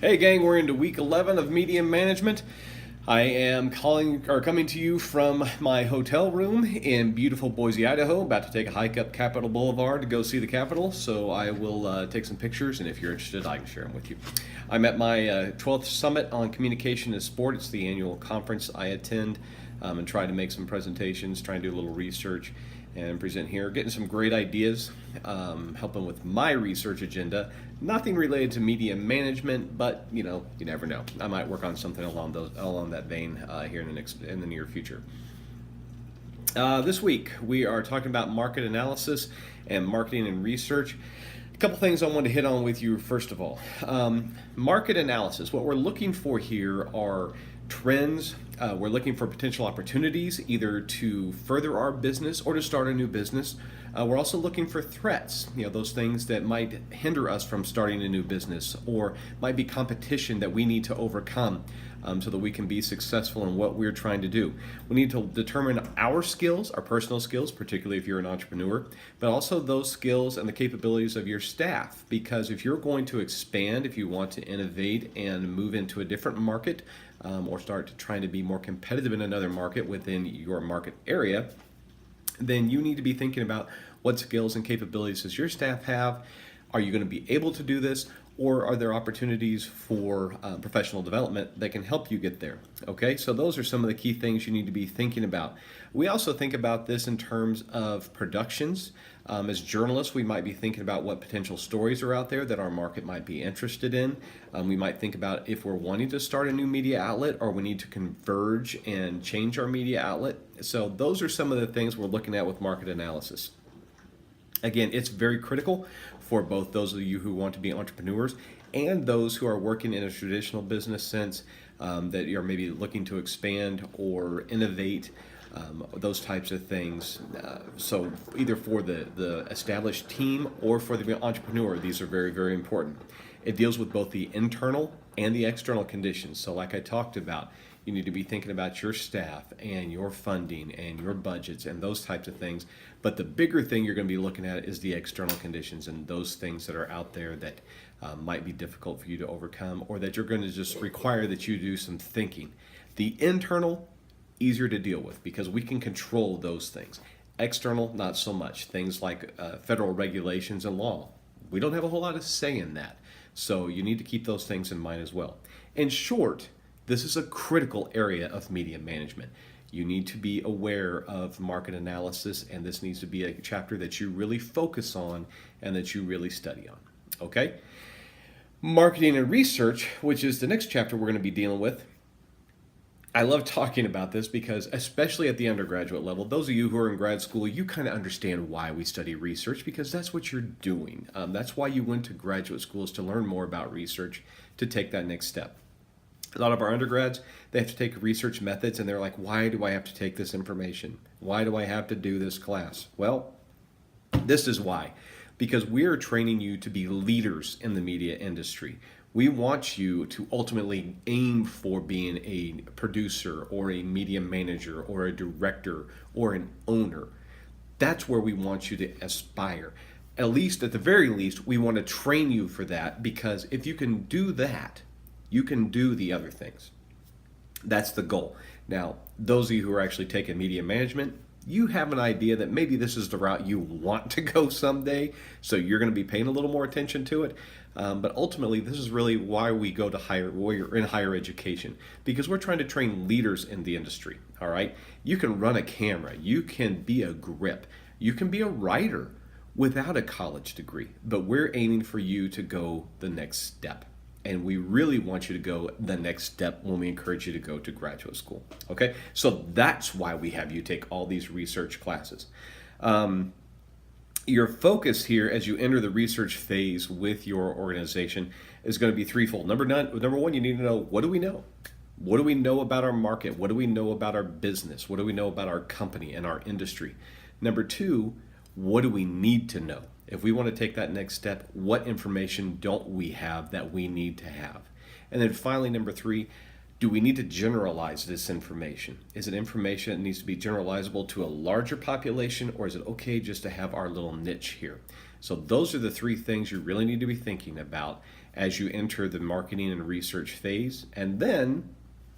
Hey gang, we're into week 11 of media management. I am coming to you from my hotel room in beautiful Boise, Idaho. About to take a hike up Capitol Boulevard to go see the Capitol, so I will take some pictures, and if you're interested, I can share them with you. I'm at my 12th Summit on Communication and Sport. It's the annual conference I attend and try to make some presentations, try and do a little research and present here, getting some great ideas, helping with my research agenda. Nothing related to media management, but you never know. I might work on something along that vein here in the near future. This week we are talking about market analysis and marketing and research. A couple things I want to hit on with you first of all. Market analysis. What we're looking for here are trends. We're looking for potential opportunities either to further our business or to start a new business. We're also looking for threats, those things that might hinder us from starting a new business or might be competition that we need to overcome so that we can be successful in what we're trying to do. We need to determine our skills, our personal skills, particularly if you're an entrepreneur, but also those skills and the capabilities of your staff. Because if you're going to expand, if you want to innovate and move into a different market or start trying to be more competitive in another market within your market area, then you need to be thinking about what skills and capabilities does your staff have. Are you going to be able to do this, or are there opportunities for professional development that can help you get there? Okay, so those are some of the key things you need to be thinking about. We also think about this in terms of productions. As journalists, we might be thinking about what potential stories are out there that our market might be interested in. We might think about if we're wanting to start a new media outlet or we need to converge and change our media outlet. So those are some of the things we're looking at with market analysis. Again, it's very critical for both those of you who want to be entrepreneurs and those who are working in a traditional business sense that you're maybe looking to expand or innovate, those types of things. So either for the established team or for the entrepreneur, these are very, very important. It deals with both the internal and the external conditions. So like I talked about, you need to be thinking about your staff and your funding and your budgets and those types of things. But the bigger thing you're going to be looking at is the external conditions and those things that are out there that might be difficult for you to overcome, or that you're going to just require that you do some thinking. The internal, easier to deal with because we can control those things. External, not so much. Things like federal regulations and law. We don't have a whole lot of say in that. So you need to keep those things in mind as well. In short, this is a critical area of media management. You need to be aware of market analysis, and this needs to be a chapter that you really focus on and that you really study on. Okay? Marketing and research, which is the next chapter we're going to be dealing with. I love talking about this because, especially at the undergraduate level, those of you who are in grad school, you kind of understand why we study research because that's what you're doing. That's why you went to graduate school, is to learn more about research, to take that next step. A lot of our undergrads, they have to take research methods and they're like, why do I have to take this information? Why do I have to do this class? Well, this is why. Because we are training you to be leaders in the media industry. We want you to ultimately aim for being a producer or a media manager or a director or an owner. That's where we want you to aspire. At the very least, we want to train you for that, because if you can do that, you can do the other things. That's the goal. Now, those of you who are actually taking media management, you have an idea that maybe this is the route you want to go someday, so you're going to be paying a little more attention to it. But ultimately, this is really why we go to we're in higher education, because we're trying to train leaders in the industry. All right, you can run a camera, you can be a grip, you can be a writer without a college degree, but we're aiming for you to go the next step. And we really want you to go the next step when we encourage you to go to graduate school. Okay, so that's why we have you take all these research classes. Your focus here as you enter the research phase with your organization is going to be threefold. Number one, you need to know, what do we know? What do we know about our market? What do we know about our business? What do we know about our company and our industry? Number two, what do we need to know? If we want to take that next step, what information don't we have that we need to have? And then finally, number three, do we need to generalize this information? Is it information that needs to be generalizable to a larger population, or is it okay just to have our little niche here? So those are the three things you really need to be thinking about as you enter the marketing and research phase. And then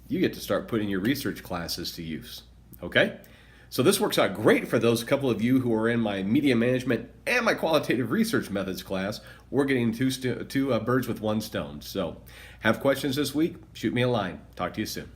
you get to start putting your research classes to use. Okay? So this works out great for those couple of you who are in my media management and my qualitative research methods class. We're getting two birds with one stone. So have questions this week? Shoot me a line. Talk to you soon.